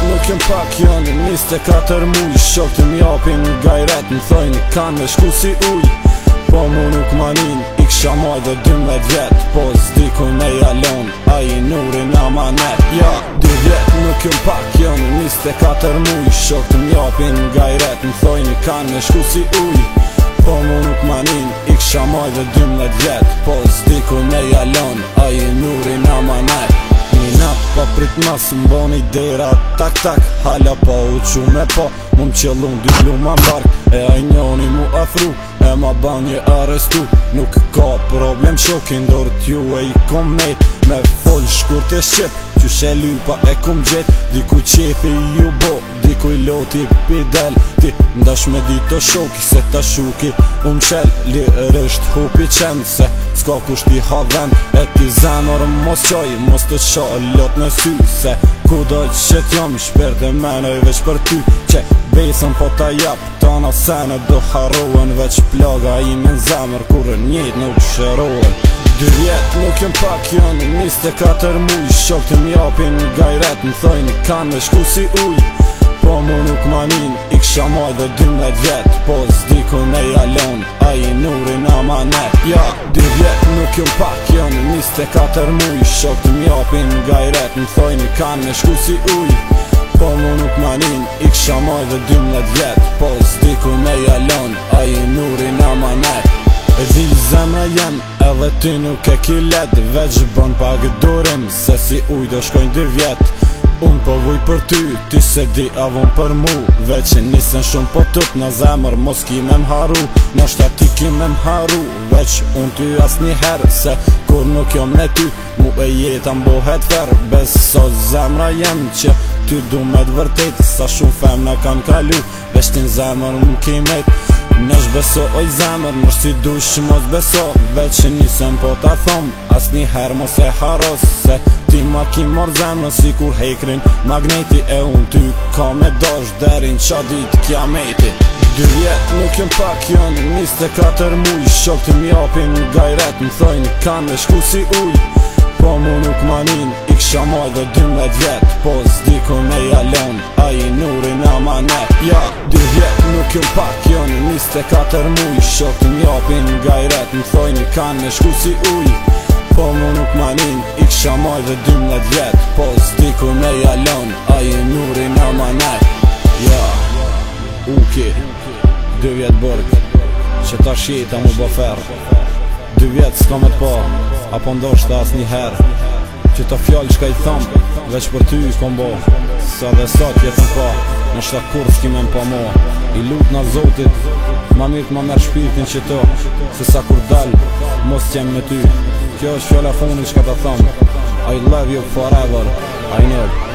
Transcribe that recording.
nuk jem pak, janë 24 muj. Shok të m'japin gajret, m'thojni kanë me shku si uj. Po mu nuk manin, i ksha maj dhe 12 vjet. Po s'dikuj me jalon, a i nurin amanet. Ja, 2 vjet nuk jem pak, janë 24 muj. Shok të m'japin gajret, m'thojni kanë me shku si uj. Po mu nuk manin, i ksha maj dhe 12 vjet. Po s'dikuj me jalon, a i nurin amanet. Një pa prit mas m'boni dera tak tak. Hala pa u qume po, mu m'qellun dy pluma m'bark. E a i njoni mu afru, e ma banje arestu. Nuk ka problem shokin dorët ju e i kom nejt. Me fol shkurt e shqip, qyshe lypa e kom gjet. Dikuj qefi ju bo, dikuj loti pidel. Ti ndash me dito shoki se ta shuki qel. Lirësht hupi qen se s'ka kusht i haven. E ti zemër mos qoj, mos të qa lot në sy. Se ku do që t'jom shpert e menoj veç për ty. Që besën po ta jap, tana sene do harrohen. Veç plaga ime në zemër kur njët nuk shërohen. 2 vjet nuk jem pak, janë 24 muj. Shok të m'japin gajret, m'thojni kanë me shku si uj. Po mu nuk manin, i ksha maj dhe 12 vjet. Po s'dikuj me jalon, a i nurin amanet. Ja, 2 vjet nuk jem pak, janë 24 muj. Shok të m'japin gajret, m'thojni kanë me shku si uj. Po mu nuk manin, i ksha maj dhe 12 vjet. Po s'dikuj me jalon, a i nurin amanet. E di zemra jem, edhe ty nuk e ki let. Veç bën pak durim, se si uj do shkojnë 2 vjet. Unë po vuj për ty, ty se di avon për mu. Veç e nisen shumë po tut në zemër, mos ki me m'haru. Nashta ti ki me m'haru, veç unë ty as njëherë. Se kur nuk jom me ty, mu e jeta m'bohet fer. Beso zemra jem që ty du me t'vërtet. Sa shumë femna kan kalu, veç t'in zemër m'kimet. Nësh beso oj zemër, nësh si dush mos beso. Veç që nisem po ta thom, as njëherë mos e haros. Se ti ma ki mor zemër si kur hekrin magneti. E unë ty ka me dosh derin qa dit kiameti. 2 vjet nuk jem pak, janë 24 muj. Shok të m'japin gajret, m'thojni kanë me shku si uj. Po mu nuk manin, i ksha maj dhe 12 vjet. Po s'dikuj me jalon, a i nurin amanet. Ja, 2 vjet nuk jem pak, janë 24 muj. Shok të m'japin gajret, m'thojni kanë me shku si uj. Po mu nuk manin, i ksha maj dhe 12 vjet. Po s'dikuj me jalon, a i nurin amanet. Ja, uki 2 vjet bërg, që ta shjeta mu bëfer. 2 vjet s'ka me t'pa, apo ndoshta as njëherë. Që ta fjallë qka i thom, veç për ty i kom bo. Sa dhe sot jetën pa, nështë ta kur s'kime m'pa mo. I lut na Zotit, ma mirë t'ma merë shpirtin që to. Se sa kur dal, mos t'jem me ty. Kjo është fjalla funit qka ta thom, I love you forever, I know.